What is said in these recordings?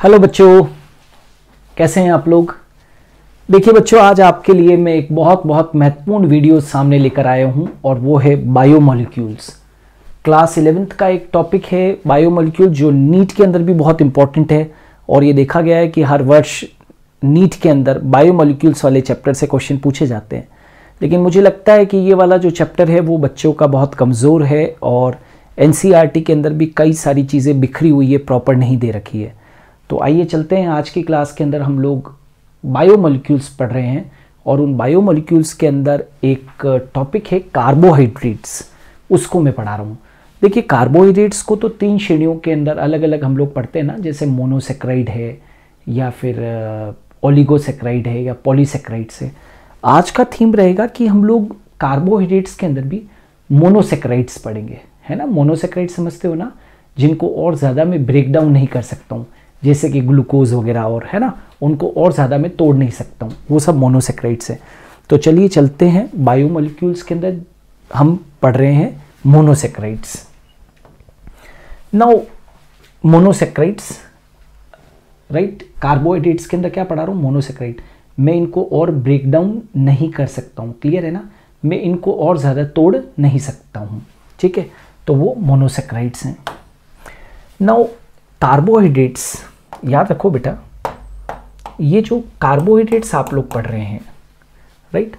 Hello बच्चों, कैसे हैं आप लोग। देखिए बच्चों, आज आपके लिए मैं एक बहुत महत्वपूर्ण वीडियो सामने लेकर आया हूं और वो है बायोमोलिक्यूल्स। क्लास 11th का एक टॉपिक है बायोमोलिक्यूल, जो नीट के अंदर भी बहुत इंपॉर्टेंट है। और ये देखा गया है कि हर वर्ष नीट के अंदर बायोमोलिक्यूल्स वाले चैप्टर से क्वेश्चन पूछे जाते हैं। लेकिन मुझे लगता है कि ये वाला जो चैप्टर है वो बच्चों का बहुत कमज़ोर है और एनसीईआरटी के अंदर भी कई सारी चीज़ें बिखरी हुई है, प्रॉपर नहीं दे रखी है। तो आइए चलते हैं। आज की क्लास के अंदर हम लोग बायोमोलिक्यूल्स पढ़ रहे हैं और उन बायोमोलिक्यूल्स के अंदर एक टॉपिक है कार्बोहाइड्रेट्स, उसको मैं पढ़ा रहा हूँ। देखिए, कार्बोहाइड्रेट्स को तो 3 श्रेणियों के अंदर अलग अलग हम लोग पढ़ते हैं ना, जैसे मोनोसेक्राइड है या फिर ओलिगोसेक्राइड है या पॉलीसेक्राइड्स है। आज का थीम रहेगा कि हम लोग कार्बोहाइड्रेट्स के अंदर भी मोनोसेक्राइड्स पढ़ेंगे, है ना। मोनोसेक्राइड समझते हो ना, जिनको और ज़्यादा मैं ब्रेक डाउन नहीं कर सकता हूँ, जैसे कि ग्लूकोज वगैरह, और है ना, उनको और ज़्यादा मैं तोड़ नहीं सकता हूँ, वो सब मोनोसेक्राइड्स है। तो चलिए चलते हैं। बायोमोलिक्यूल्स के अंदर हम पढ़ रहे हैं monosaccharides. Now monosaccharides, right. Carbohydrates के अंदर क्या पढ़ा रहा हूँ, मोनोसेक्राइड। मैं इनको और ब्रेक डाउन नहीं कर सकता हूँ, क्लियर है ना। मैं इनको और ज़्यादा तोड़ नहीं सकता हूँ, ठीक है। तो वो मोनोसेक्राइड्स हैं। नाउ कार्बोहाइड्रेट्स, याद रखो बेटा, ये जो कार्बोहाइड्रेट्स आप लोग पढ़ रहे हैं, राइट।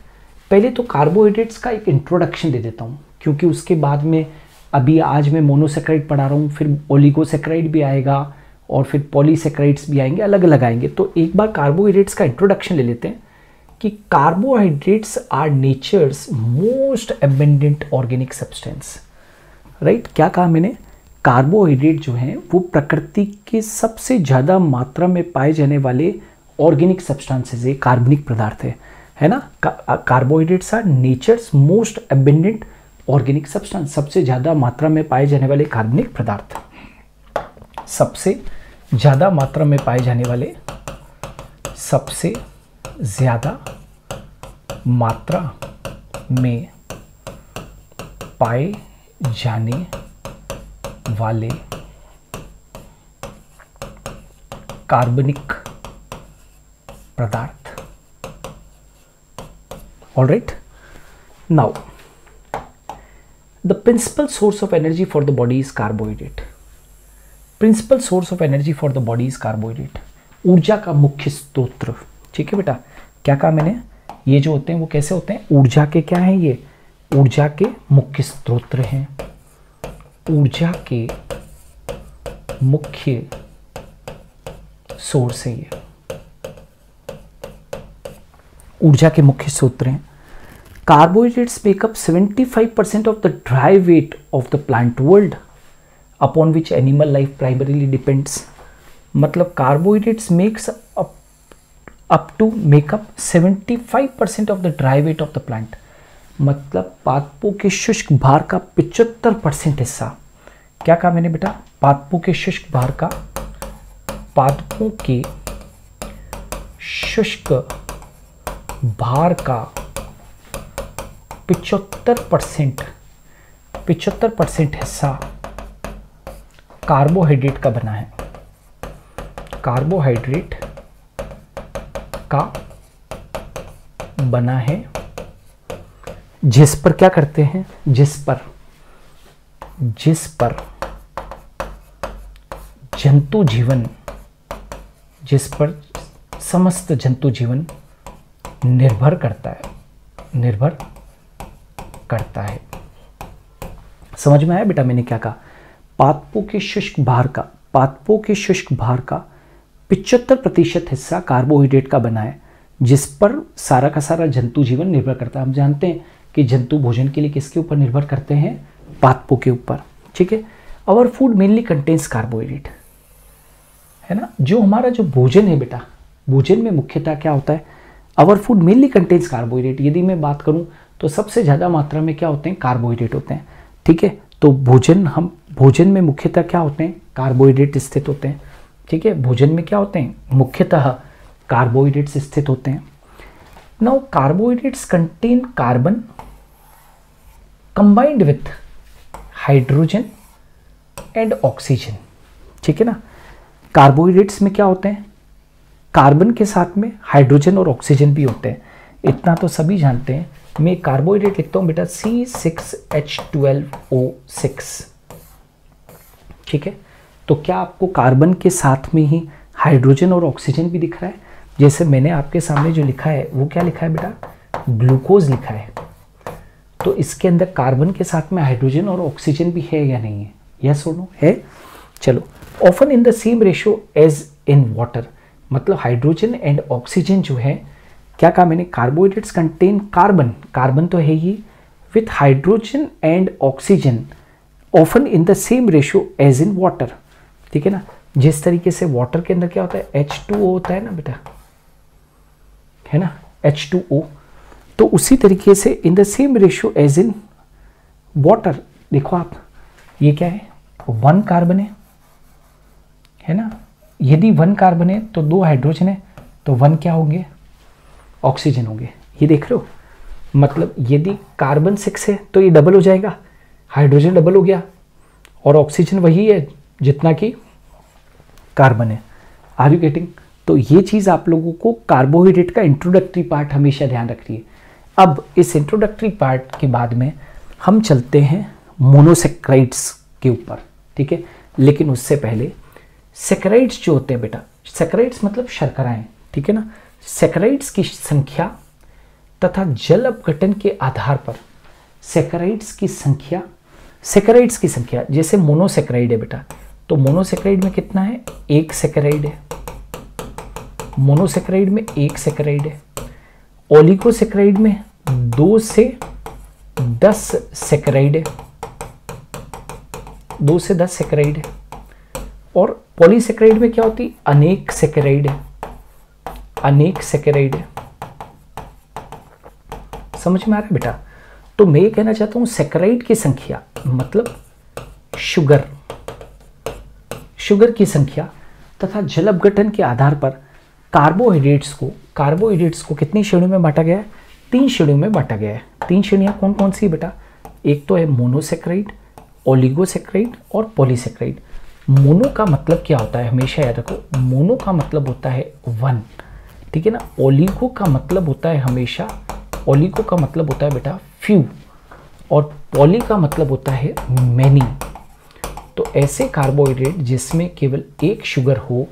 पहले तो कार्बोहाइड्रेट्स का एक इंट्रोडक्शन दे देता हूँ, क्योंकि उसके बाद में अभी आज मैं मोनोसेक्राइड पढ़ा रहा हूँ, फिर ओलिगोसेक्राइड भी आएगा और फिर पॉलीसेक्राइड्स भी आएंगे, अलग अलग आएंगे। तो एक बार कार्बोहाइड्रेट्स का इंट्रोडक्शन ले लेते हैं कि carbohydrates are nature's most abundant organic substance, right. क्या कहा मैंने, कार्बोहाइड्रेट जो हैं वो प्रकृति के सबसे ज़्यादा मात्रा में पाए जाने वाले ऑर्गेनिक सब्सटेंसेस है, कार्बनिक पदार्थ है ना। Carbohydrates are nature's most abundant organic substance, सबसे ज़्यादा मात्रा में पाए जाने वाले कार्बनिक पदार्थ, सबसे ज़्यादा मात्रा में पाए जाने वाले, सबसे ज़्यादा मात्रा में पाए जाने वाले कार्बनिक पदार्थ। Alright, now the principal source of energy for the body is carbohydrate. Principal source of energy for the body is carbohydrate, ऊर्जा का मुख्य स्रोत, ठीक है बेटा। क्या कहा मैंने, ये जो होते हैं वो कैसे होते हैं, ऊर्जा के क्या हैं, ये ऊर्जा के मुख्य स्रोत हैं, ऊर्जा के मुख्य सोर्स है ये, ऊर्जा के मुख्य स्रोत हैं। Carbohydrates makeup 75% of the dry weight of the plant world upon which animal life primarily depends. मतलब carbohydrates makes up to makeup 75% of the dry weight of the plant. मतलब पादपों के शुष्क भार का 75% हिस्सा, क्या कहा मैंने बेटा, पादपों के शुष्क भार का, पादपों के शुष्क भार का 75% हिस्सा कार्बोहाइड्रेट का बना है, कार्बोहाइड्रेट का बना है, जिस पर क्या करते हैं, जिस पर जंतु जीवन, जिस पर समस्त जंतु जीवन निर्भर करता है। समझ में आया बेटा मैंने क्या कहा, पादपों के शुष्क भार का 75% हिस्सा कार्बोहाइड्रेट का बना है, जिस पर सारा का सारा जंतु जीवन निर्भर करता है। हम जानते हैं कि जंतु भोजन के लिए किसके ऊपर निर्भर करते हैं, पादपों के ऊपर, ठीक है। Our food mainly contains carbohydrate, है ना। जो हमारा जो भोजन है बेटा, भोजन में मुख्यतः क्या होता है, our food mainly contains carbohydrate. यदि मैं बात करूं तो सबसे ज़्यादा मात्रा में क्या होते हैं, कार्बोहाइड्रेट होते हैं, ठीक है। तो भोजन में मुख्यतः क्या होते हैं, कार्बोहाइड्रेट स्थित होते हैं, ठीक है। भोजन में क्या होते हैं, मुख्यतः कार्बोहाइड्रेट्स स्थित होते हैं। Now carbohydrates contain carbon combined with hydrogen and oxygen, ठीक है ना। कार्बोहाइड्रेट्स में क्या होते हैं, कार्बन के साथ में हाइड्रोजन और ऑक्सीजन भी होते हैं, इतना तो सभी जानते हैं। मैं कार्बोहाइड्रेट लिखता हूं बेटा C6H12O6, ठीक है। तो क्या आपको कार्बन के साथ में ही हाइड्रोजन और ऑक्सीजन भी दिख रहा है? जैसे मैंने आपके सामने जो लिखा है वो क्या लिखा है बेटा, ग्लूकोज लिखा है। तो इसके अंदर कार्बन के साथ में हाइड्रोजन और ऑक्सीजन भी है या नहीं है? यस और नो है। चलो, often in the same ratio as in water, मतलब हाइड्रोजन एंड ऑक्सीजन जो है, क्या कहा मैंने, कार्बोहाइड्रेट्स कंटेन कार्बन, कार्बन तो है ही, with hydrogen and oxygen often in the same ratio as in water, ठीक है ना। जिस तरीके से वाटर के अंदर क्या होता है, H2O होता है ना बेटा, है ना, H2O, तो उसी तरीके से in the same ratio as in water, देखो आप, ये क्या है, 1 कार्बन है ना। यदि 1 कार्बन है तो 2 हाइड्रोजन है, तो 1 क्या होंगे, ऑक्सीजन होंगे। ये देख रहे हो, मतलब यदि कार्बन 6 है तो ये डबल हो जाएगा, हाइड्रोजन डबल हो गया, और ऑक्सीजन वही है जितना कि कार्बन है। Are you getting? तो ये चीज़ आप लोगों को कार्बोहाइड्रेट का इंट्रोडक्टरी पार्ट हमेशा ध्यान रखिए। अब इस इंट्रोडक्टरी पार्ट के बाद में हम चलते हैं मोनोसेक्राइड्स के ऊपर, ठीक है। लेकिन उससे पहले सेक्राइड्स जो होते हैं बेटा, सेक्राइड्स मतलब शर्कराएं, ठीक है ना। सेक्राइड्स की संख्या तथा जल अपघटन के आधार पर सेक्राइड्स की संख्या, जैसे मोनोसेक्राइड है बेटा, तो मोनोसेक्राइड में कितना है, 1 सेक्राइड है, मोनोसेक्राइड में 1 सेक्राइड है। ओलिगोसेक्राइड में 2 से 10 सेक्राइड है, 2 से 10 सेक्राइड है। और पॉलीसेक्राइड में क्या होती, अनेक सेक्राइड है, अनेक सेक्राइड है। समझ में आ रहा है बेटा? तो मैं ये कहना चाहता हूं, सेक्राइड की संख्या मतलब शुगर की संख्या तथा जल अपघटन के आधार पर कार्बोहाइड्रेट्स को कितनी श्रेणियों में बांटा गया है, 3 श्रेणियों में बांटा गया है। 3 श्रेणियां कौन कौन सी बेटा, एक तो है मोनोसेक्राइड, ओलिगोसेक्राइड और पॉलीसेक्राइड। मोनो का मतलब क्या होता है, हमेशा याद रखो, मोनो का मतलब होता है 1, ठीक है ना। ओलिगो का मतलब होता है हमेशा, ओलिगो का मतलब होता है बेटा फ्यू, और पॉली का मतलब होता है मैनी। तो ऐसे कार्बोहाइड्रेट जिसमें केवल एक शुगर हो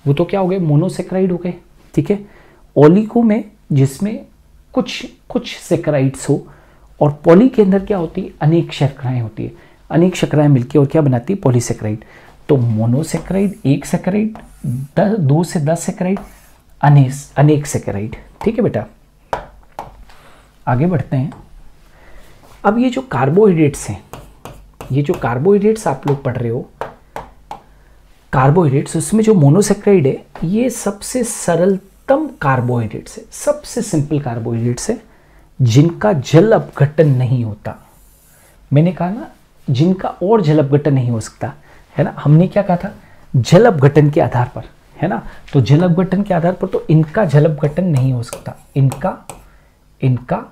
वो तो क्या हो गए, मोनोसेक्राइड हो गए, ठीक है। ओलिगो में जिसमें कुछ सेक्राइड्स हो, और पॉली के अंदर क्या होती है, अनेक शर्कराएं होती है, अनेक शर्कराएं मिलकर और क्या बनाती है, पॉलीसेक्राइड। तो मोनोसेक्राइड 1 सेक्राइड, 2 से 10 सेक्राइड, अनेक सेक्राइड, ठीक है बेटा। आगे बढ़ते हैं। अब ये जो कार्बोहाइड्रेट्स हैं, ये जो कार्बोहाइड्रेट्स आप लोग पढ़ रहे हो, कार्बोहाइड्रेट्स, उसमें जो मोनोसेक्राइड है ये सबसे सरलतम कार्बोहाइड्रेट्स है, सबसे सिंपल कार्बोहाइड्रेट्स है, जिनका जल अपघटन नहीं होता। मैंने कहा ना, जिनका और जल अपघटन नहीं हो सकता, है ना। हमने क्या कहा था, जल अपघटन के आधार पर, है ना। तो जल अपघटन के आधार पर तो इनका जल अपघटन नहीं हो सकता, इनका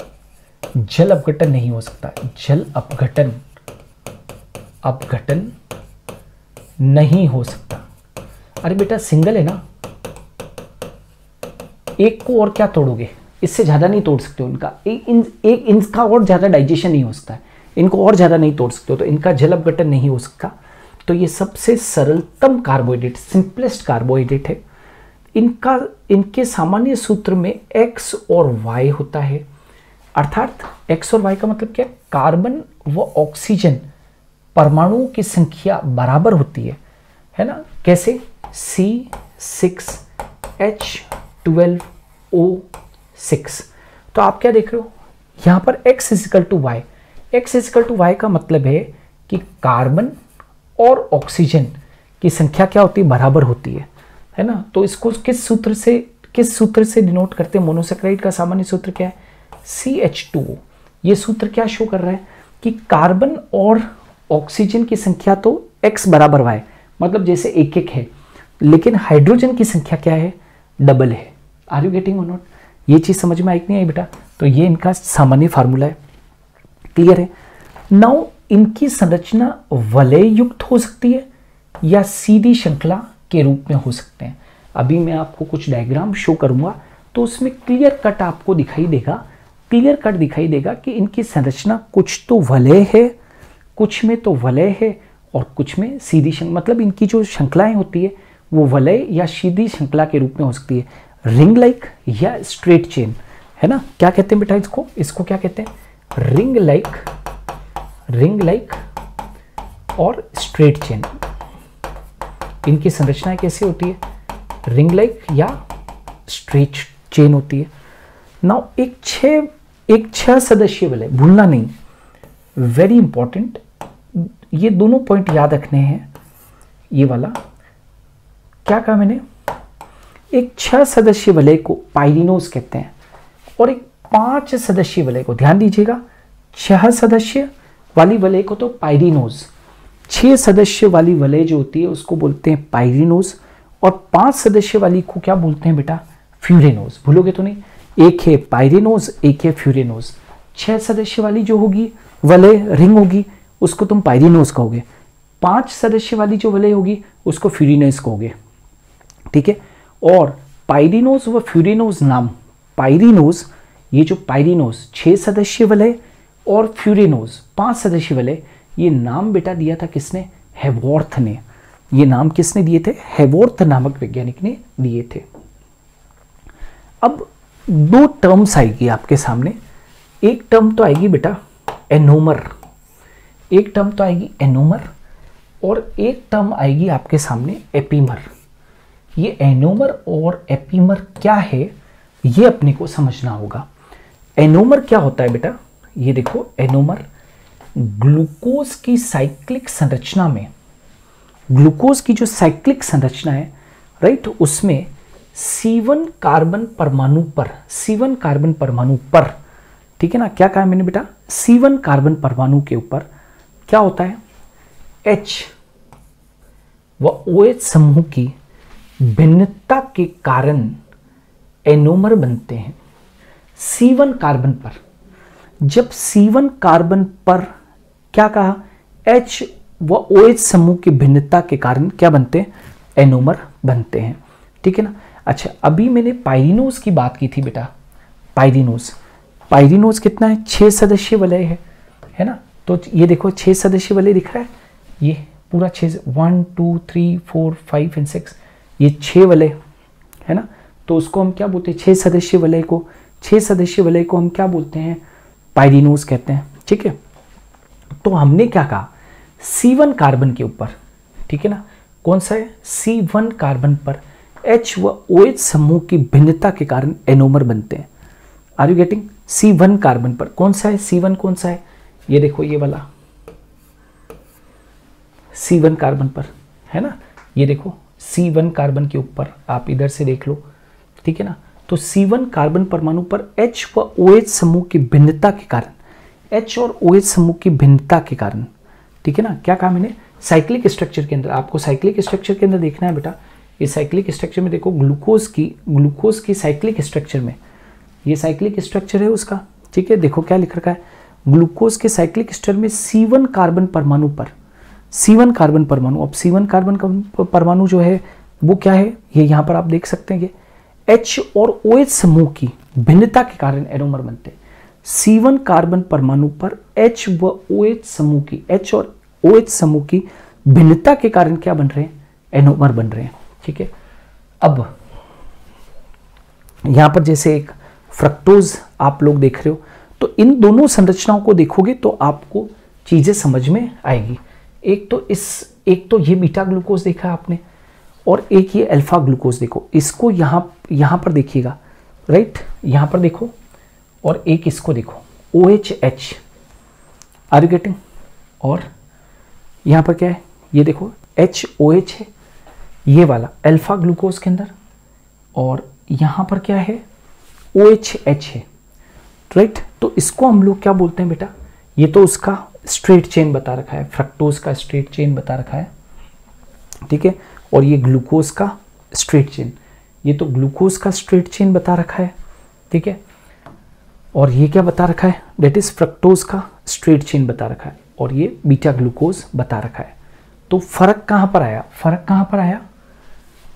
जल अपघटन नहीं हो सकता, जल अपघटन नहीं हो सकता। अरे बेटा सिंगल है ना, एक को और क्या तोड़ोगे, इससे ज्यादा नहीं तोड़ सकते हो इनका, एक इनका और ज्यादा डाइजेशन नहीं हो सकता है, इनको और ज्यादा नहीं तोड़ सकते हो, तो इनका जल अपघटन नहीं हो सकता। तो ये सबसे सरलतम कार्बोहाइड्रेट, सिंपलेस्ट कार्बोहाइड्रेट है। इनके सामान्य सूत्र में X और Y होता है, अर्थात X और Y का मतलब क्या, कार्बन व ऑक्सीजन परमाणुओं की संख्या बराबर होती है ना। कैसे, C6H12O6। तो आप क्या देख रहे हो यहां पर, X is equal to y, X is equal to y का मतलब है कि कार्बन और ऑक्सीजन की संख्या क्या होती है, बराबर होती है ना। तो इसको किस सूत्र से डिनोट करते हैं, मोनोसेक्राइड का सामान्य सूत्र क्या है, CH2O। ये सूत्र क्या शो कर रहा है कि कार्बन और ऑक्सीजन की संख्या तो X बराबर Y, मतलब जैसे 1-1 है, लेकिन हाइड्रोजन की संख्या क्या है, डबल है। आर यू गेटिंग और नॉट? ये चीज समझ में आई नहीं आई बेटा? तो ये इनका सामान्य फार्मूला है, क्लियर है। नाउ इनकी संरचना वलय युक्त हो सकती है या सीधी श्रृंखला के रूप में हो सकते हैं। अभी मैं आपको कुछ डायग्राम शो करूंगा तो उसमें क्लियर कट आपको दिखाई देगा कि इनकी संरचना कुछ तो वलय है, कुछ में तो वलय है और कुछ में सीधी मतलब इनकी जो श्रृंखलाएं होती है वो वलय या सीधी श्रृंखला के रूप में हो सकती है, रिंग लाइक या स्ट्रेट चेन, है ना। क्या कहते हैं बेटा इसको क्या कहते हैं, रिंग लाइक और स्ट्रेट चेन। इनकी संरचनाएं कैसी होती है, रिंग लाइक या स्ट्रेट चेन होती है। नाउ एक छह सदस्यीय वलय, भूलना नहीं, वेरी इंपॉर्टेंट, ये दोनों पॉइंट याद रखने हैं। ये वाला क्या कहा मैंने, एक 6 सदस्यीय वलय को पाइरिनोज कहते हैं और एक 5 सदस्यीय वलय को, ध्यान दीजिएगा, 6 सदस्य वाली वलय को तो पाइरिनोज, 6 सदस्य वाली वलय जो होती है उसको बोलते हैं पाइरिनोज और 5 सदस्य वाली को क्या बोलते हैं बेटा, फ्यूरेनोज। भूलोगे तो नहीं, एक है पाइरिनोज, एक है फ्यूरेनोज। 6 सदस्य वाली जो होगी वलय रिंग होगी उसको तुम पाइरिनोज कहोगे, 5 सदस्य वाली जो वलय होगी उसको फ्यूरिनोज कहोगे, ठीक है। और पाइरिनोज व फ्यूरिनोज नाम, पाइरिनोज, ये जो पाइरिनोज 6 सदस्य वलय और फ्यूरिनोज 5 सदस्य वलय, ये नाम बेटा दिया था किसने, हेवॉर्थ ने। ये नाम किसने दिए थे, हेवॉर्थ नामक वैज्ञानिक ने दिए थे। अब 2 टर्म्स आएगी आपके सामने, एक टर्म तो आएगी बेटा एनोमर, एक टर्म तो आएगी एनोमर और एक टर्म आएगी आपके सामने एपीमर। ये एनोमर और एपीमर क्या है ये अपने को समझना होगा। एनोमर क्या होता है बेटा, ये देखो, एनोमर ग्लूकोज की साइक्लिक संरचना में, ग्लूकोज की जो साइक्लिक संरचना है राइट, उसमें C1 कार्बन परमाणु पर, C1 कार्बन परमाणु पर, ठीक है ना, क्या कहा मैंने बेटा, C1 कार्बन परमाणु के ऊपर क्या होता है, H व OH समूह की भिन्नता के कारण एनोमर बनते हैं। C1 कार्बन पर, जब C1 कार्बन पर क्या कहा, H व OH समूह की भिन्नता के कारण क्या बनते हैं, एनोमर बनते हैं, ठीक है ना। अच्छा, अभी मैंने पाइरिनोज की बात की थी बेटा, पाइरिनोज कितना है, 6 सदस्यीय वलय है ना। तो ये देखो 6 सदस्यीय वलय दिख रहा है, ये पूरा 6, 1 2 3 4 5 एंड 6, ये 6 वलय है ना। तो उसको हम क्या बोलते हैं, 6 सदस्यीय वलय को, 6 सदस्यीय वलय को हम क्या बोलते हैं, पाइरिनोज कहते हैं, ठीक है। तो हमने क्या कहा, C1 कार्बन के ऊपर, ठीक है ना, कौन सा है, C1 कार्बन पर H व OH समूह की भिन्नता के कारण एनोमर बनते हैं। Are you getting, C1 carbon पर कौन सा है, C1 कौन सा है, ये देखो, ये वाला C1 कार्बन पर है ना, ये देखो C1 कार्बन के ऊपर, आप इधर से देख लो, ठीक है ना। तो C1 कार्बन परमाणु पर H व OH समूह की भिन्नता के कारण, H और OH समूह की भिन्नता के कारण, ठीक है ना, क्या कहा मैंने, साइक्लिक स्ट्रक्चर के अंदर, आपको साइक्लिक स्ट्रक्चर के अंदर देखना है बेटा। ये साइक्लिक स्ट्रक्चर में देखो, ग्लूकोज की साइक्लिक स्ट्रक्चर में, ये साइक्लिक स्ट्रक्चर है उसका, ठीक है। देखो क्या लिख रखा है, ग्लूकोज के साइक्लिक स्ट्रक्चर में C1 कार्बन परमाणु पर, C1 कार्बन परमाणु, अब C1 कार्बन परमाणु जो है वो क्या है, ये यहाँ पर आप देख सकते हैं, ये H और OH समूह की भिन्नता के कारण एनोमर बनते हैं। C1 कार्बन परमाणु पर H व OH समूह की, H और OH समूह की भिन्नता के कारण क्या बन रहे हैं, एनोमर बन रहे हैं, ठीक है। अब यहां पर जैसे एक फ्रक्टोज आप लोग देख रहे हो, तो इन दोनों संरचनाओं को देखोगे तो आपको चीजें समझ में आएगी। एक तो ये बीटा ग्लूकोज देखा आपने और एक ये अल्फा ग्लूकोज देखो, इसको यहां पर देखिएगा, राइट, यहां पर देखो, और एक इसको देखो OHH, आर यू गेटिंग, और यहां पर क्या है, ये देखो HOH है, ये वाला अल्फा ग्लूकोज के अंदर, और यहां पर क्या है, OHH है, राइट। तो इसको हम लोग क्या बोलते हैं बेटा, ये तो उसका स्ट्रेट चेन बता रखा है, फ्रक्टोज का स्ट्रेट चेन बता रखा है, ठीक है, और ये ग्लूकोज का स्ट्रेट चेन, ये तो ग्लूकोज का स्ट्रेट चेन बता रखा है, ठीक है, और ये क्या बता रखा है, दैट इज फ्रक्टोज का स्ट्रेट चेन बता रखा है, और ये बीटा ग्लूकोज बता रखा है। तो फर्क कहां पर आया,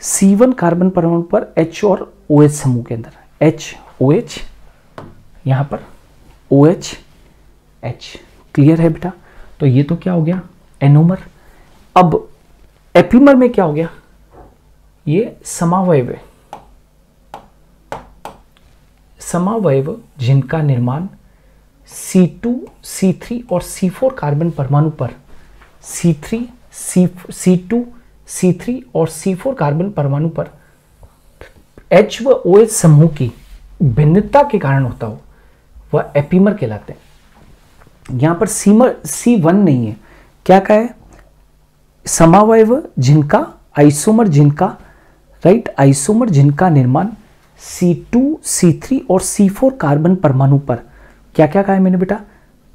C1 कार्बन परमाणु पर H और OH समूह के अंदर HOH, यहाँ पर OH H। क्लियर है बेटा? तो ये तो क्या हो गया, एनोमर। अब एपीमर में क्या हो गया, ये समावयव है, समावयव जिनका निर्माण C2, C3 और C4 कार्बन परमाणु पर C2, C3 और C4 कार्बन परमाणु पर H व OH समूह की भिन्नता के कारण होता हो वह एपीमर कहलाते हैं। यहां पर C1 नहीं है, क्या कहा है, समावयव जिनका, आइसोमर जिनका, राइट, आइसोमर जिनका निर्माण C2, C3 और C4 कार्बन परमाणु पर, क्या क्या कहा है मैंने बेटा,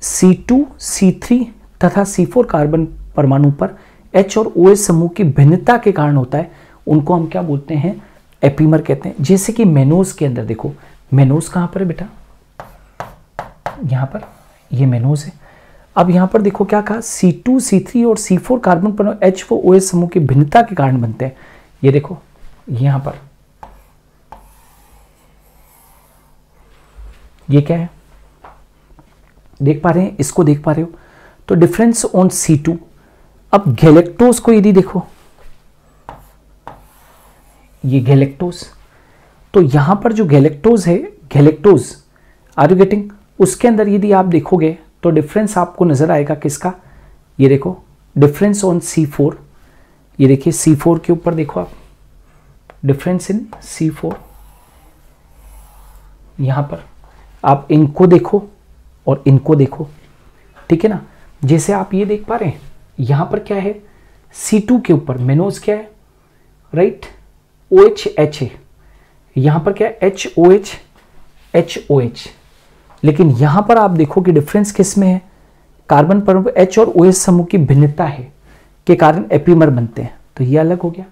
C2, C3 तथा C4 कार्बन परमाणु पर H और OH समूह की भिन्नता के कारण होता है, उनको हम क्या बोलते हैं, एपीमर कहते हैं। जैसे कि मेनोज के अंदर देखो, मेनोज कहां पर है बेटा, यहां पर, ये मेनोज है। अब यहां पर देखो क्या कहा, C2, C3 और C4 कार्बन परमाणु H व OH समूह की भिन्नता के कारण बनते हैं। ये देखो यहां पर ये क्या है, देख पा रहे हैं, इसको देख पा रहे हो, तो डिफरेंस ऑन C2। अब गैलेक्टोज को यदि देखो, ये गैलेक्टोज, तो यहां पर जो गैलेक्टोज है, गैलेक्टोज, आर यू गेटिंग, उसके अंदर यदि आप देखोगे तो डिफरेंस आपको नजर आएगा किसका, ये देखो डिफरेंस ऑन C4, ये देखिए C4 के ऊपर देखो आप, डिफरेंस इन C4, यहां पर आप इनको देखो और इनको देखो, ठीक है ना। जैसे आप ये देख पा रहे हैं, यहां पर क्या है, C2 के ऊपर मेनोज क्या है, राइट, OH है, यहां पर क्या है, HOH, लेकिन यहां पर आप देखो कि डिफरेंस किस में है, कार्बन परमाणु H और OH समूह की भिन्नता है के कारण एपीमर बनते हैं, तो ये अलग हो गया।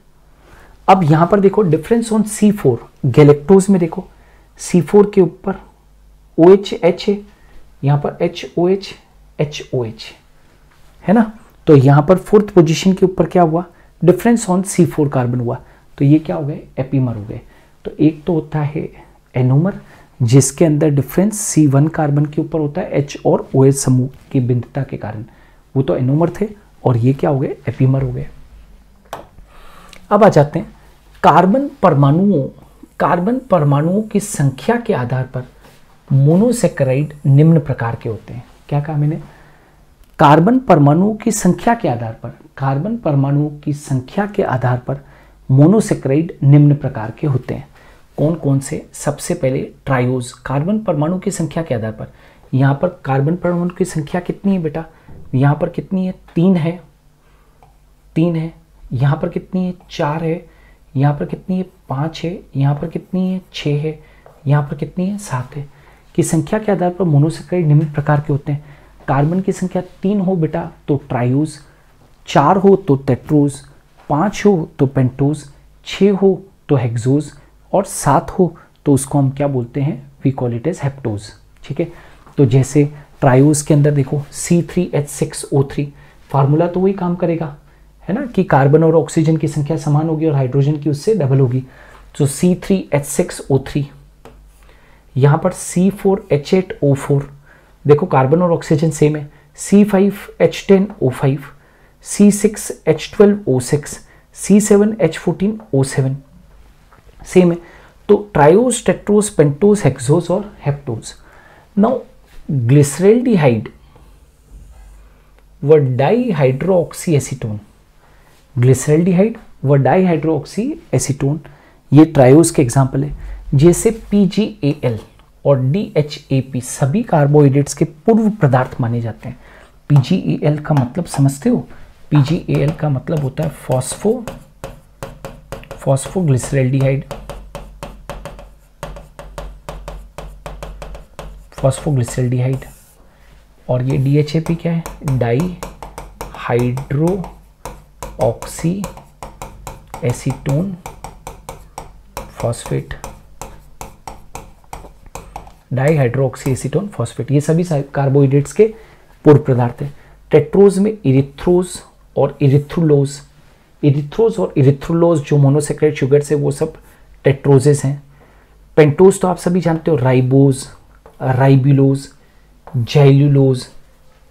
अब यहां पर देखो डिफरेंस ऑन C4, गैलेक्टोज में देखो C4 के ऊपर OH है, यहां पर HOH है ना, तो यहां पर फोर्थ पोजीशन के ऊपर क्या हुआ, डिफरेंस ऑन C4 कार्बन हुआ, तो ये क्या हो गए, एपीमर हो गए। तो एक तो होता है एनोमर जिसके अंदर डिफरेंस C1 कार्बन के ऊपर होता है H और OH समूह की भिन्नता के कारण, वो तो एनोमर थे, और ये क्या हो गए, एपीमर हो गए। अब आ जाते हैं कार्बन परमाणुओं की संख्या के आधार पर मोनोसेकेराइड निम्न प्रकार के होते हैं। क्या कहा मैंने, कार्बन परमाणुओं की संख्या के आधार पर मोनोसेकेराइड निम्न प्रकार के होते हैं। कौन कौन से, सबसे पहले ट्रायोज, कार्बन परमाणु की संख्या के आधार पर, यहाँ पर कार्बन परमाणु की संख्या कितनी है बेटा, यहाँ पर कितनी है, 3 है, यहाँ पर कितनी है, 4 है, यहाँ पर कितनी है, 5 है, यहाँ पर कितनी है, 6 है, यहाँ पर कितनी है, 7 है, की संख्या के आधार पर मोनोसेकेराइड निम्न प्रकार के होते हैं। कार्बन की संख्या 3 हो बेटा तो ट्रायोज, 4 हो तो टेट्रोज, 5 हो तो पेंटोज, 6 हो तो हेक्सोज, और 7 हो तो उसको हम क्या बोलते हैं, we call it as heptose, ठीक है। तो जैसे ट्रायोज के अंदर देखो C3H6O3, फार्मूला तो वही काम करेगा, है ना, कि कार्बन और ऑक्सीजन की संख्या समान होगी और हाइड्रोजन की उससे डबल होगी, तो C3H6O3। यहाँ पर C4H8O4, देखो कार्बन और ऑक्सीजन सेम है, C5H10O5, C6H12O6, C7H14O7 सेम है। तो ट्रायोज, टेट्रोज, पेंटोज, हेक्सोज और हेप्टोज। नाउ ग्लिसरल्डिहाइड व डाईहाइड्रोक्सी एसीटोन, ग्लिसरल्डिहाइड व डाईहाइड्रोक्सी एसीटोन ये ट्रायोज के एग्जाम्पल है। जैसे PgAl और DHAP सभी कार्बोहाइड्रेट्स के पूर्व पदार्थ माने जाते हैं। PgAl का मतलब समझते हो, PgAl का मतलब होता है फॉस्फोग्लिसरल्डिहाइड, और ये DHAP क्या है, dihydroxy acetone phosphate, dihydroxy acetone phosphate, ये सभी कार्बोहाइड्रेट्स के पूर्व पदार्थ हैं। टेट्रोज में इरिथ्रोज और इरिथ्रुलोज, इरिथ्रोज और इरिथ्रोलोज जो मोनोसेक्राइड शुगर्स है वो सब टेट्रोजेस हैं। पेंटोज तो आप सभी जानते हो, राइबोज, राइबुलोज, जैल्यूलोज,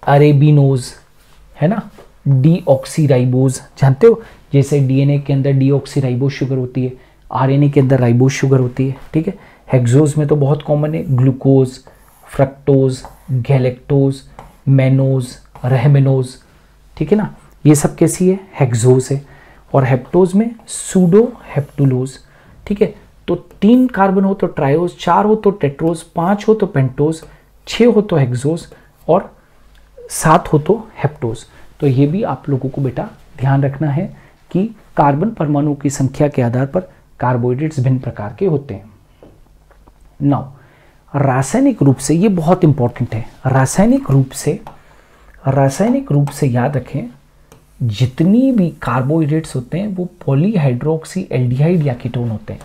अरेबिनोज, है ना, डीऑक्सीराइबोज जानते हो, जैसे डीएनए के अंदर डीऑक्सीराइबोज शुगर होती है, आरएनए के अंदर राइबोज शुगर होती है, ठीक है। हेक्सोज में तो बहुत कॉमन है, ग्लूकोज, फ्रक्टोज, गैलेक्टोज, मेनोज, रहमेनोज, ठीक है ना, ये सब कैसी है, हेक्सोज है। और हेप्टोज में सूडो हेप्टुलोज, ठीक है। तो 3 कार्बन हो तो ट्रायोज, 4 हो तो टेट्रोज, 5 हो तो पेंटोज, 6 हो तो हेक्सोज और 7 हो तो हेप्टोज। तो ये भी आप लोगों को बेटा ध्यान रखना है कि कार्बन परमाणु की संख्या के आधार पर कार्बोहाइड्रेट्स भिन्न प्रकार के होते हैं। नाउ रासायनिक रूप से ये बहुत इंपॉर्टेंट है, रासायनिक रूप से याद रखें, जितनी भी कार्बोहाइड्रेट्स होते हैं वो पॉलीहाइड्रोक्सी एल्डिहाइड या कीटोन होते हैं,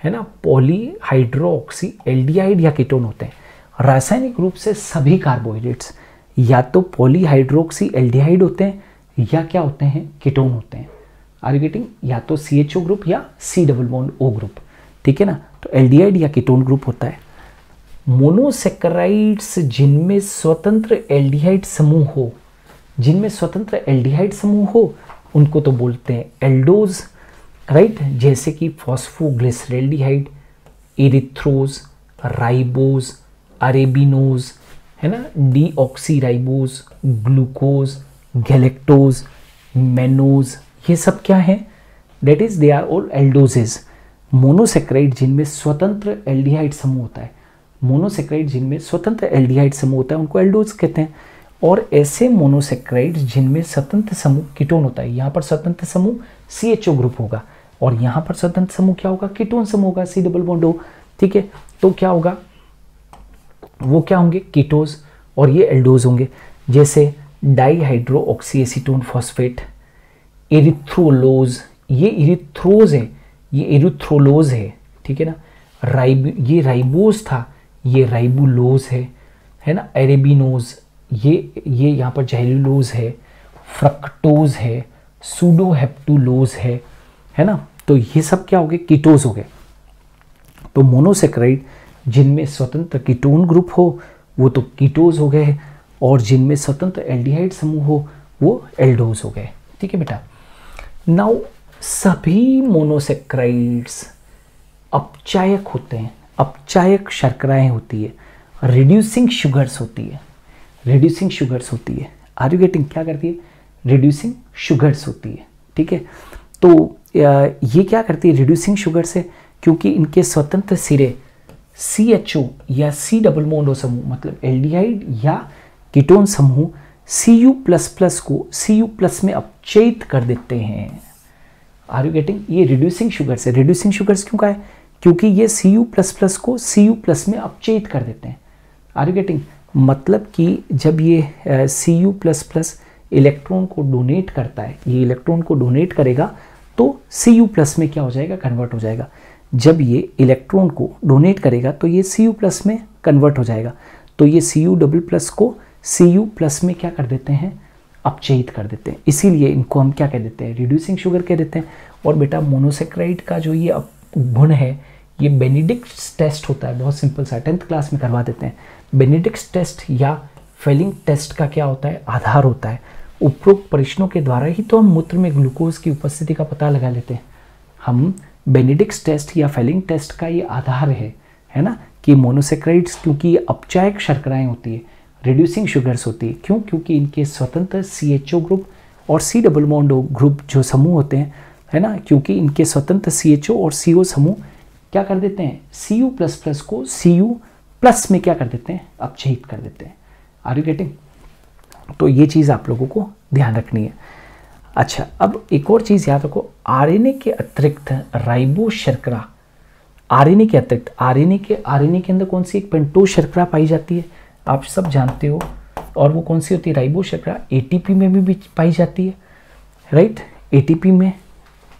है ना, पॉलीहाइड्रोक्सी एल्डिहाइड या कीटोन होते हैं। रासायनिक रूप से सभी कार्बोहाइड्रेट्स या तो पॉलीहाइड्रोक्सी एल्डिहाइड होते हैं या क्या होते हैं, कीटोन होते हैं। आर यू गेटिंग, या तो CHO ग्रुप या C double bond O group, ठीक है ना, तो एल्डिहाइड या कीटोन ग्रुप होता है। मोनोसेक्राइड्स जिनमें स्वतंत्र एल्डिहाइड समूह हो, उनको तो बोलते हैं एल्डोज, राइट, जैसे कि फॉस्फोग्लिसरैल्डिहाइड, इरिथ्रोज, राइबोज, अरेबिनोज, है ना, डीऑक्सीराइबोज, ग्लूकोज, गैलेक्टोज, मेनोज, ये सब क्या है, that is they are all aldoses. Monosaccharide जिनमें स्वतंत्र एल्डिहाइड समूह होता है, उनको एल्डोज कहते हैं। और ऐसे मोनोसेक्राइड जिनमें स्वतंत्र समूह कीटोन होता है, यहाँ पर स्वतंत्र समूह CHO ग्रुप होगा और यहाँ पर स्वतंत्र समूह क्या होगा, कीटोन समूह होगा, C डबल बॉन्ड O, ठीक है। तो क्या होगा, वो क्या होंगे, कीटोज, और ये एल्डोज होंगे, जैसे डाईहाइड्रोऑक्सी एसीटोन फॉस्फेट, एरिथ्रोलोज, ये इरिथ्रोज है, ये एरिथ्रोलोज है, ठीक है ना, ये राइबोज था, ये राइबुलोज है ना, अरेबिनोज, ये यहाँ पर जैल्यूलोज है, फ्रक्टोज है, सूडोहेप्टुलोज है ना, तो ये सब क्या हो गए, कीटोज हो गए। तो मोनोसेक्राइड जिनमें स्वतंत्र कीटोन ग्रुप हो वो तो कीटोज हो गए, और जिनमें स्वतंत्र एल्डिहाइड समूह हो वो एल्डोज हो गए, ठीक है बेटा। नाउ सभी मोनोसेक्राइड्स अपचायक होते हैं, अपचायक शर्कराएं होती है, रिड्यूसिंग शुगर्स होती है, आर यू गेटिंग, क्या करती है, रिड्यूसिंग शुगर्स होती है, ठीक है। तो ये क्या करती है, रिड्यूसिंग शुगर से, क्योंकि इनके स्वतंत्र सिरे CHO या C डबल बॉन्ड O समूह, मतलब एल्डिहाइड या कीटोन समूह Cu++ को Cu+ में अपचयित कर देते हैं। आर यू गेटिंग, ये रिड्यूसिंग शुगर्स है। रिड्यूसिंग शुगर्स क्यों कहा है, क्योंकि ये Cu++ को Cu+ में अपचयित कर देते हैं। आर यू गेटिंग, मतलब कि जब ये Cu++ इलेक्ट्रॉन को डोनेट करता है, ये इलेक्ट्रॉन को डोनेट करेगा तो Cu+ में क्या हो जाएगा, कन्वर्ट हो जाएगा। जब ये इलेक्ट्रॉन को डोनेट करेगा तो ये Cu+ में कन्वर्ट हो जाएगा, तो ये Cu++ को Cu+ में क्या कर देते हैं, अपचयित कर देते हैं। इसीलिए इनको हम क्या कह देते हैं, रिड्यूसिंग शुगर कह देते हैं। और बेटा मोनोसेक्राइड का जो ये गुण है, ये बेनेडिक्ट्स टेस्ट होता है, बहुत सिंपल सा, 10th क्लास में करवा देते हैं। बेनेडिक्ट्स टेस्ट या फेलिंग टेस्ट का क्या होता है, आधार होता है। उपरोक्त परीक्षणों के द्वारा ही तो हम मूत्र में ग्लूकोज की उपस्थिति का पता लगा लेते हैं। हम बेनेडिक्ट्स टेस्ट या फेलिंग टेस्ट का ये आधार है ना, कि मोनोसेक्राइड्स क्योंकि ये अपचायक शर्कराएं होती है, रिड्यूसिंग शुगर्स होती है, क्यों, क्योंकि इनके स्वतंत्र CHO ग्रुप और C double bond O group जो समूह होते हैं, है ना, क्योंकि इनके स्वतंत्र CHO और CO समूह क्या कर देते हैं, Cu++ को Cu+ में क्या कर देते हैं, अपचयित कर देते हैं। आर यू गेटिंग, तो ये चीज़ आप लोगों को ध्यान रखनी है। अच्छा, अब एक और चीज़ याद रखो, आरएनए के अतिरिक्त राइबोज शर्करा, आरएनए के अतिरिक्त आरएनए के अंदर कौन सी एक पेंटोज शर्करा पाई जाती है, आप सब जानते हो, और वो कौन सी होती है, राइबोज शर्करा। ATP में भी पाई जाती है, राइट, ATP में,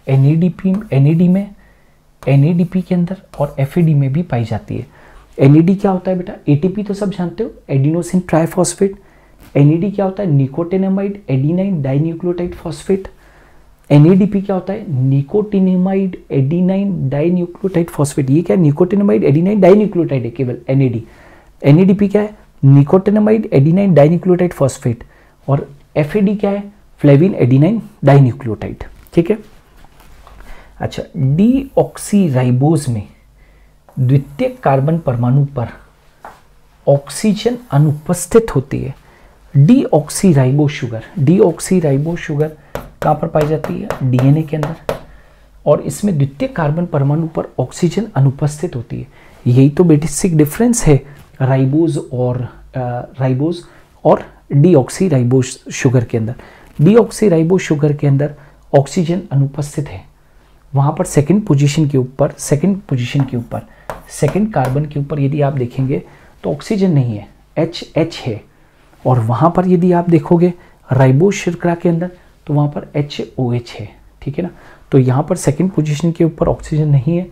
NAD में, NADP के अंदर, और FAD में भी पाई जाती है। NAD क्या होता है बेटा, ATP तो सब जानते हो, एडिनोसिन ट्राइफॉस्फेट। NAD क्या होता है, nicotinamide adenine dinucleotide phosphate, NADP क्या होता है? निकोटिनिमाइड एडिनाइन डाइन्यूक्लियोटाइड फॉस्फेट। ये क्या है? निकोटिनिमाइड एडिनाइन डाइन्यूक्लियोटाइड है केवल NAD। NADP क्या है? निकोटिनिमाइड एडिनाइन डाइन्यूक्लियोटाइड फॉस्फेट। और FAD क्या है? Flavin adenine dinucleotide. ठीक है। अच्छा, डीऑक्सीराइबोज में द्वितीयक कार्बन परमाणु पर ऑक्सीजन अनुपस्थित होती है। डीऑक्सीराइबोज शुगर, डीऑक्सीराइबोज शुगर कहाँ पर पाई जाती है? DNA के अंदर। और इसमें द्वितीयक कार्बन परमाणु पर ऑक्सीजन अनुपस्थित होती है। यही तो बेसिक डिफरेंस है राइबोज और डीऑक्सीराइबोज शुगर के अंदर। डीऑक्सीराइबोज शुगर के अंदर ऑक्सीजन अनुपस्थित है। वहाँ पर सेकंड पोजीशन के ऊपर सेकंड कार्बन के ऊपर यदि आप देखेंगे तो ऑक्सीजन नहीं है, H है। और वहाँ पर यदि आप देखोगे राइबोज शर्करा के अंदर तो वहाँ पर HOH है। ठीक है ना। तो यहाँ पर सेकंड पोजीशन के ऊपर ऑक्सीजन नहीं है,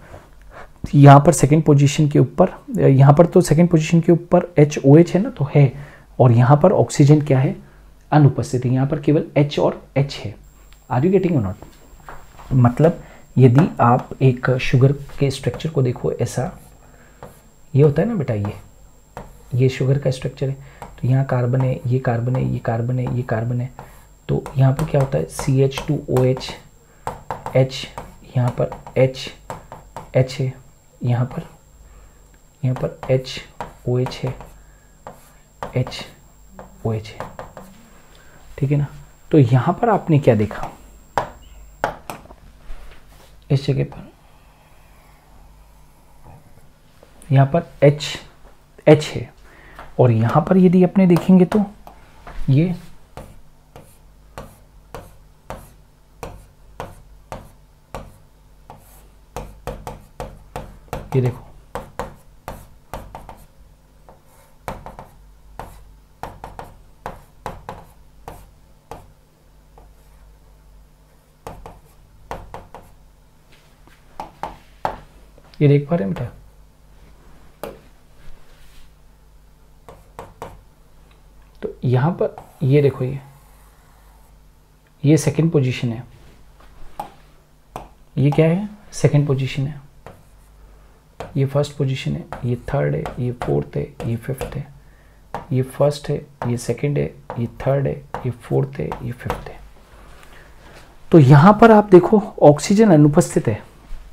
यहाँ पर सेकंड पोजीशन के ऊपर, यहाँ पर तो सेकंड पोजीशन के ऊपर HOH है ना, तो है। और यहाँ पर ऑक्सीजन क्या है? अनुपस्थित है। यहाँ पर केवल H और H है। आर यू गेटिंग और नॉट? मतलब यदि आप एक शुगर के स्ट्रक्चर को देखो, ऐसा ये होता है ना बेटा, ये शुगर का स्ट्रक्चर है। तो यहाँ कार्बन है, ये कार्बन है, ये कार्बन है, ये कार्बन है। तो यहाँ पर क्या होता है? CH2OH, H, यहाँ पर H है, यहाँ पर HOH है, HOH है। ठीक है ना। तो यहाँ पर आपने क्या देखा? इस जगह पर यहाँ पर H है। और यहाँ पर यदि अपने देखेंगे तो ये देखो, ये देख पा रहे हैं बेटा? तो यहाँ पर ये देखो, ये सेकंड पोजीशन है। ये क्या है? सेकंड पोजीशन है। ये फर्स्ट पोजीशन है, ये थर्ड है, ये फोर्थ है, ये फिफ्थ है। ये फर्स्ट है, ये सेकंड है, ये थर्ड है, ये फोर्थ है, ये फिफ्थ है। तो यहाँ पर आप देखो ऑक्सीजन अनुपस्थित है,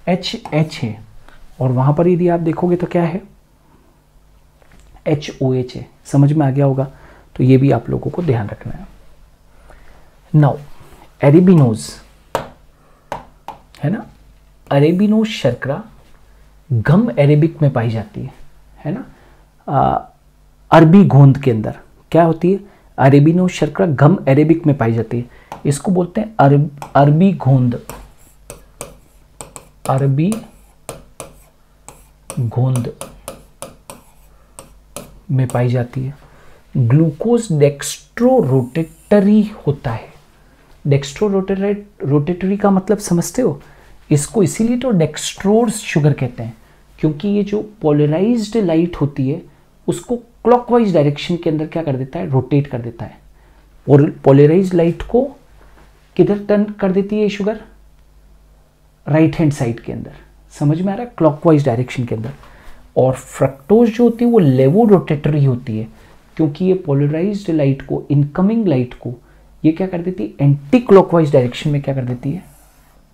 H है। और वहाँ पर यदि आप देखोगे तो क्या है? HOH है। समझ में आ गया होगा? तो ये भी आप लोगों को ध्यान रखना है। नाउ एरेबिनोज है ना, अरेबिनोज शर्करा गम अरेबिक में पाई जाती है ना। अरबी गोंद के अंदर क्या होती है? अरेबिनोज शर्करा गम अरेबिक में पाई जाती है। इसको बोलते हैं अरबी गोंद, अरबी गोंद में पाई जाती है। ग्लूकोज डेक्स्ट्रो रोटेटरी होता है। डेक्स्ट्रो रोटेटरी का मतलब समझते हो? इसको इसीलिए तो डेक्स्ट्रोज शुगर कहते हैं, क्योंकि ये जो पोलराइज्ड लाइट होती है उसको क्लॉकवाइज डायरेक्शन के अंदर क्या कर देता है? रोटेट कर देता है। और पोलराइज्ड लाइट को किधर टर्न कर देती है शुगर? राइट हैंड साइड के अंदर। समझ में आ रहा है? क्लॉकवाइज डायरेक्शन के अंदर। और फ्रक्टोज जो होती है वो लेवो रोटेटरी होती है, क्योंकि ये पोलराइज्ड लाइट को, इनकमिंग लाइट को ये क्या कर देती है? एंटी क्लॉकवाइज डायरेक्शन में क्या कर देती है?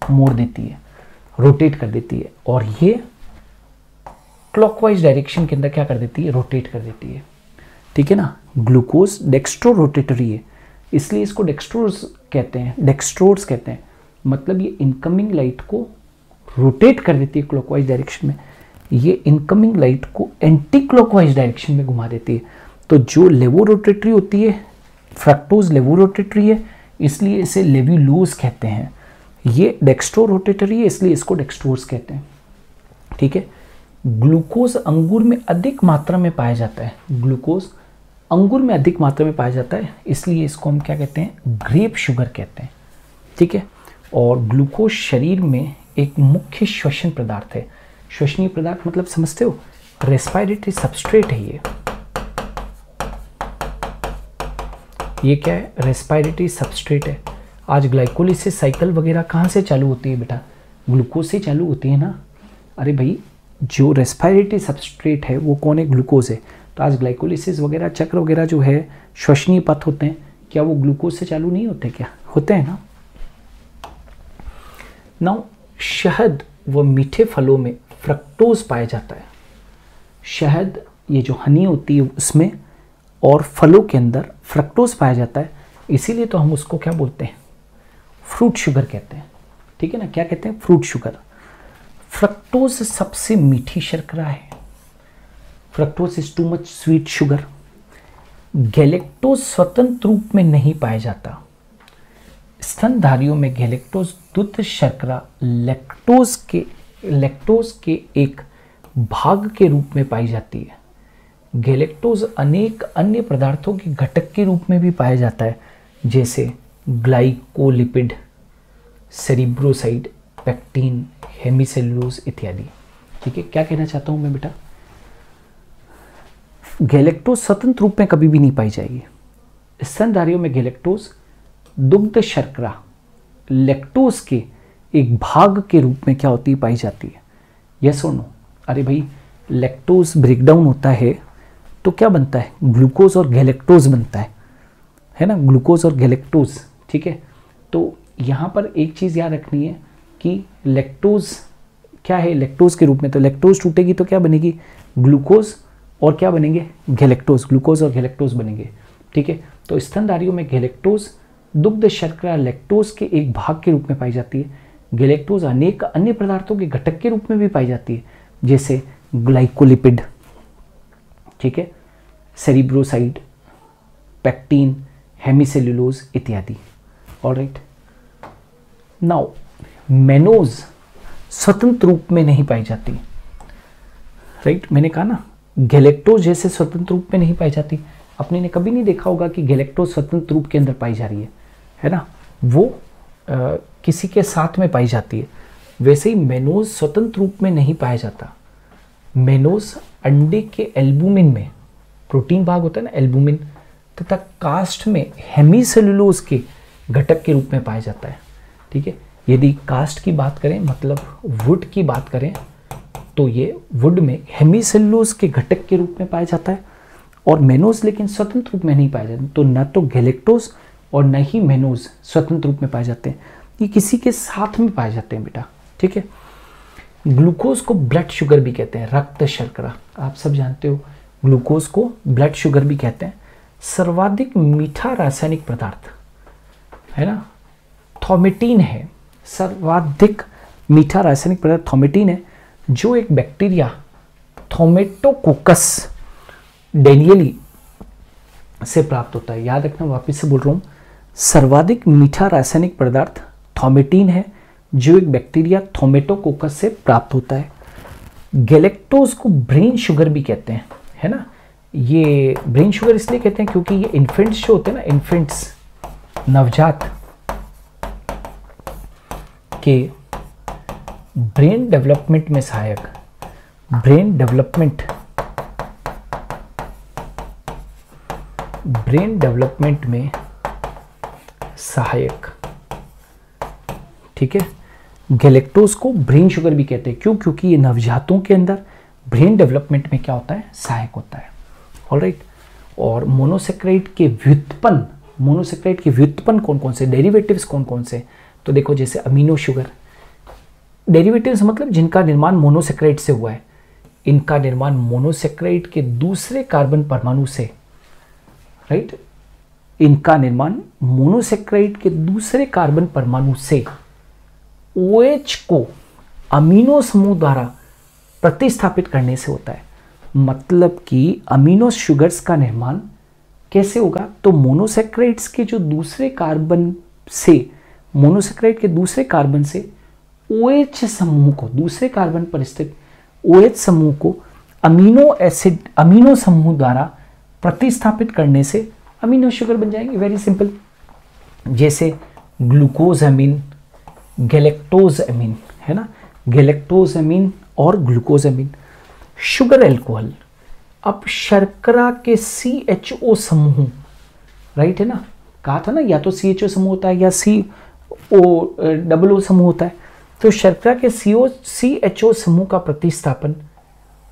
मोड़ देती है, रोटेट कर देती है। और ये क्लॉकवाइज डायरेक्शन के अंदर क्या कर देती है? रोटेट कर देती है। ठीक है ना। ग्लूकोज डेक्स्ट्रो रोटेटरी है, इसलिए इसको डेक्स्ट्रोज कहते हैं, डेक्स्ट्रोज कहते हैं। मतलब ये इनकमिंग लाइट को रोटेट कर देती है क्लॉकवाइज डायरेक्शन में, ये इनकमिंग लाइट को एंटी क्लॉकवाइज डायरेक्शन में घुमा देती है। तो जो लेवो रोटेटरी होती है, फ्रक्टोज लेवो रोटेटरी है, इसलिए इसे लेवुलोज कहते हैं। ये डेक्स्ट्रो रोटेटरी है, इसलिए इसको डेक्स्ट्रोज कहते हैं। ठीक है। ग्लूकोज अंगूर में अधिक मात्रा में पाया जाता है। ग्लूकोज अंगूर में अधिक मात्रा में पाया जाता है, इसलिए इसको हम क्या कहते हैं? ग्रेप शुगर कहते हैं। ठीक है। और ग्लूकोज शरीर में एक मुख्य श्वसन पदार्थ है। श्वसनीय पदार्थ मतलब समझते हो? रेस्पिरेटरी सबस्ट्रेट है ये क्या है? रेस्पिरेटरी सबस्ट्रेट है। आज ग्लाइकोलिसिस साइकिल वगैरह कहाँ से चालू होती है बेटा? ग्लूकोज से चालू होती है ना। अरे भाई, जो रेस्पिरेटरी सबस्ट्रेट है वो कौन है? ग्लूकोज है। तो आज ग्लाइकोलिसिस वगैरह चक्र वगैरह जो है, श्वसनीय पथ होते हैं, क्या वो ग्लूकोज से चालू नहीं होते? क्या होते हैं ना। नाउ शहद व मीठे फलों में फ्रक्टोज पाया जाता है। शहद, ये जो हनी होती है उसमें, और फलों के अंदर फ्रक्टोज पाया जाता है, इसीलिए तो हम उसको क्या बोलते हैं? फ्रूट शुगर कहते हैं। ठीक है ना, क्या कहते हैं? Fruit sugar. फ्रक्टोज सबसे मीठी शर्करा है। Fructose is too much sweet sugar. Galactose स्वतंत्र रूप में नहीं पाया जाता। स्तनधारियों में गैलेक्टोज दुग्ध शर्करा लैक्टोज के एक भाग के रूप में पाई जाती है। गैलेक्टोज अनेक अन्य पदार्थों के घटक के रूप में भी पाया जाता है, जैसे ग्लाइकोलिपिड, सेरिब्रोसाइड, पेक्टिन, हेमिसेल्यूलोज इत्यादि। ठीक है, क्या कहना चाहता हूं मैं बेटा? गैलेक्टोज स्वतंत्र रूप में कभी भी नहीं पाई जाएगी। स्तनधारियों में गैलेक्टोज दुग्ध शर्करा लैक्टोज के एक भाग के रूप में क्या होती है? पाई जाती है। यस और नो? अरे भाई, लैक्टोज ब्रेकडाउन होता है तो क्या बनता है? ग्लूकोज और गैलेक्टोज बनता है ना, ग्लूकोज और गैलेक्टोज। ठीक है, तो यहाँ पर एक चीज़ याद रखनी है कि लैक्टोज क्या है? लैक्टोज के रूप में। तो लैक्टोज टूटेगी तो क्या बनेगी? ग्लूकोज और क्या बनेंगे? गैलेक्टोज। ग्लूकोज और गैलेक्टोज बनेंगे। ठीक है, तो स्तनधारियों में गैलेक्टोज दुग्ध शर्करा लैक्टोज के एक भाग के रूप में पाई जाती है। गैलेक्टोज अनेक अन्य पदार्थों के घटक के रूप में भी पाई जाती है, जैसे ग्लाइकोलिपिड, ठीक है, सेरिब्रोसाइड, पेक्टिन, हेमिसेल्यूलोज इत्यादि। ऑलराइट, नाउ मेनोज स्वतंत्र रूप में नहीं पाई जाती। राइट, मैंने कहा ना, गैलेक्टोज जैसे स्वतंत्र रूप में नहीं पाई जाती। अपने ने कभी नहीं देखा होगा कि गैलेक्टोज स्वतंत्र रूप के अंदर पाई जा रही है ना, वो किसी के साथ में पाई जाती है। वैसे ही मेनोज स्वतंत्र रूप में नहीं पाया जाता। मेनोज अंडे के एल्बुमिन में, प्रोटीन भाग होता है ना एल्बुमिन, तथा कास्ट में हेमिसेल्यूलोज के घटक के रूप में पाया जाता है। ठीक है, यदि कास्ट की बात करें, मतलब वुड की बात करें, तो ये वुड में हेमिसेल्यूलोज के घटक के रूप में पाया जाता है, और मेनोज लेकिन स्वतंत्र रूप में नहीं पाए जाते। तो न तो गैलेक्टोज और न ही मेनोज स्वतंत्र रूप में पाए जाते हैं, ये किसी के साथ में पाए जाते हैं बेटा। ठीक है, ग्लूकोज को ब्लड शुगर भी कहते हैं, रक्त शर्करा। आप सब जानते हो ग्लूकोज को ब्लड शुगर भी कहते हैं। सर्वाधिक मीठा रासायनिक पदार्थ है ना, थोमेटिन है। सर्वाधिक मीठा रासायनिक पदार्थ थोमेटिन है, जो एक बैक्टीरिया थोमेटोकोकस डेनियली से प्राप्त होता है। याद रखना, वापस से बोल रहा हूँ, सर्वाधिक मीठा रासायनिक पदार्थ थोमेटिन है, जो एक बैक्टीरिया थोमेटोकोकस से प्राप्त होता है। गैलेक्टोज को ब्रेन शुगर भी कहते हैं, है ना। ये ब्रेन शुगर इसलिए कहते हैं क्योंकि ये इन्फेंट्स जो होते हैं ना, इन्फेंट्स नवजात के ब्रेन डेवलपमेंट में सहायक, ब्रेन डेवलपमेंट में सहायक, ठीक है। गैलेक्टोज को ब्रेन शुगर भी कहते हैं, क्यों? क्योंकि ये नवजातों के अंदर ब्रेन डेवलपमेंट में क्या होता है? सहायक होता है। ऑलराइट, और मोनोसेक्राइड के व्युत्पन्न कौन कौन से, डेरिवेटिव्स कौन कौन से? तो देखो, जैसे अमीनो शुगर, डेरिवेटिव्स मतलब जिनका निर्माण मोनोसेक्राइड से हुआ है। इनका निर्माण मोनोसेक्राइड के दूसरे कार्बन परमाणु से, राइट, इनका निर्माण मोनोसेक्राइड के दूसरे कार्बन परमाणु से OH को अमीनो समूह द्वारा प्रतिस्थापित करने से होता है। मतलब कि अमीनो शुगर्स का निर्माण कैसे होगा? तो मोनोसेक्राइड्स के जो दूसरे कार्बन से, मोनोसेक्राइड के दूसरे कार्बन से OH समूह को, दूसरे कार्बन पर स्थित OH समूह को अमीनो समूह द्वारा प्रतिस्थापित करने से अमीनो शुगर बन जाएंगे। वेरी सिंपल, जैसे ग्लूकोज अमीन, गैलेक्टोज अमीन, है ना, गैलेक्टोज अमीन और ग्लूकोज अमीन। शुगर एल्कोहल, अब शर्करा के CHO समूह, राइट है ना, कहा था ना, या तो CHO समूह होता है या COOO समूह होता है। तो शर्करा के CHO समूह का प्रतिस्थापन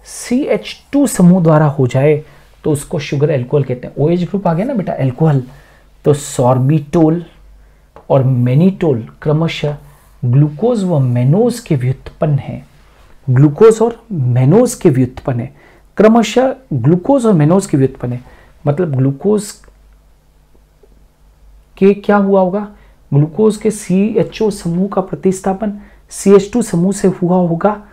CH2 समूह द्वारा हो जाए तो उसको शुगर एल्कोहल कहते हैं। OH ग्रुप आ गया ना बेटा, एल्कोहल। तो सॉर्बिटोल और मैनिटोल क्रमशः ग्लूकोज व मेनोज के व्युत्पन्न है। ग्लूकोज और मेनोज के व्युत्पन्न है, क्रमशः ग्लूकोज और मेनोज के व्युत्पन्न है। मतलब ग्लूकोज के क्या हुआ होगा, ग्लूकोज के CHO समूह का प्रतिस्थापन CH2 समूह से हुआ होगा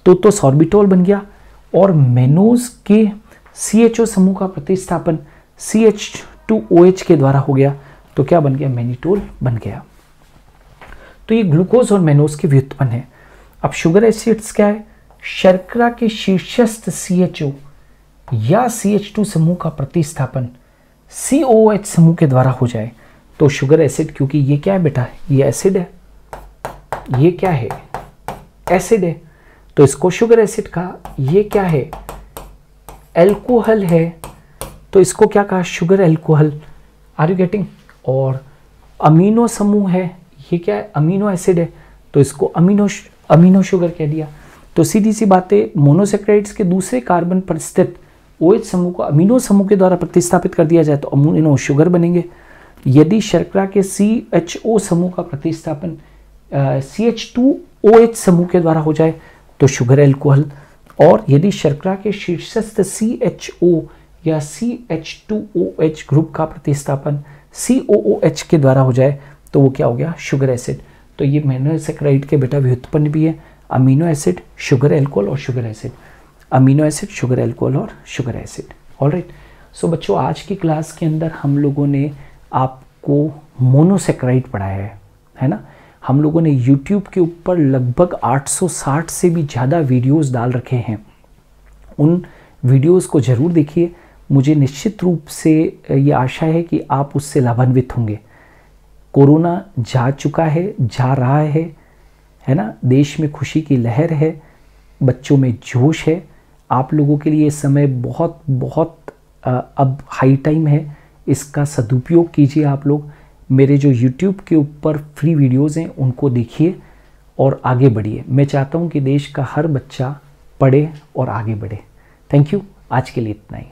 तो सॉर्बिटोल बन गया, और मेनोज के CHO समूह का प्रतिस्थापन CH2OH के द्वारा हो गया तो क्या बन गया, मैनिटोल बन गया। तो ये ग्लूकोज और मेनोज के व्युत्पन्न है। अब शुगर एसिड्स क्या है, शर्करा के शीर्षस्थ CHO या CH2 समूह का प्रतिस्थापन COOH समूह के द्वारा हो जाए तो शुगर एसिड, क्योंकि ये क्या है बेटा, ये एसिड है, ये क्या है, एसिड है, तो इसको शुगर एसिड कहा। ये क्या है, एल्कोहल है, तो इसको क्या कहा, sugar alcohol. Are you getting. और अमीनो समूह है, ये क्या है, अमीनो एसिड है, तो इसको अमीनो शुगर कह दिया। तो सीधी सी बातें, मोनोसेक्राइड्स के दूसरे कार्बन पर स्थित OH समूह को अमीनो समूह के द्वारा प्रतिस्थापित कर दिया जाए तो अमीनो शुगर बनेंगे। यदि शर्करा के CHO समूह का प्रतिस्थापन CH2OH समूह के द्वारा हो जाए तो शुगर एल्कोहल, और यदि शर्करा के शीर्षस्थ CHO या CH2OH ग्रुप का प्रतिस्थापन COOH के द्वारा हो जाए तो वो क्या हो गया, शुगर एसिड। तो ये मोनोसेक्राइड के बेटा व्युत्पन्न भी है, अमीनो एसिड, शुगर एल्कोहल और sugar acid, amino acid, sugar alcohol और शुगर एसिड। ऑलराइट। सो बच्चों, आज की क्लास के अंदर हम लोगों ने आपको मोनोसेक्राइड पढ़ाया है ना। हम लोगों ने YouTube के ऊपर लगभग 860 से भी ज़्यादा वीडियोस डाल रखे हैं। उन वीडियोस को ज़रूर देखिए। मुझे निश्चित रूप से ये आशा है कि आप उससे लाभान्वित होंगे। कोरोना जा चुका है, जा रहा है ना। देश में खुशी की लहर है, बच्चों में जोश है। आप लोगों के लिए समय बहुत बहुत अब हाई टाइम है, इसका सदुपयोग कीजिए। आप लोग मेरे जो YouTube के ऊपर फ्री वीडियोस हैं उनको देखिए और आगे बढ़िए। मैं चाहता हूं कि देश का हर बच्चा पढ़े और आगे बढ़े। Thank you. आज के लिए इतना ही।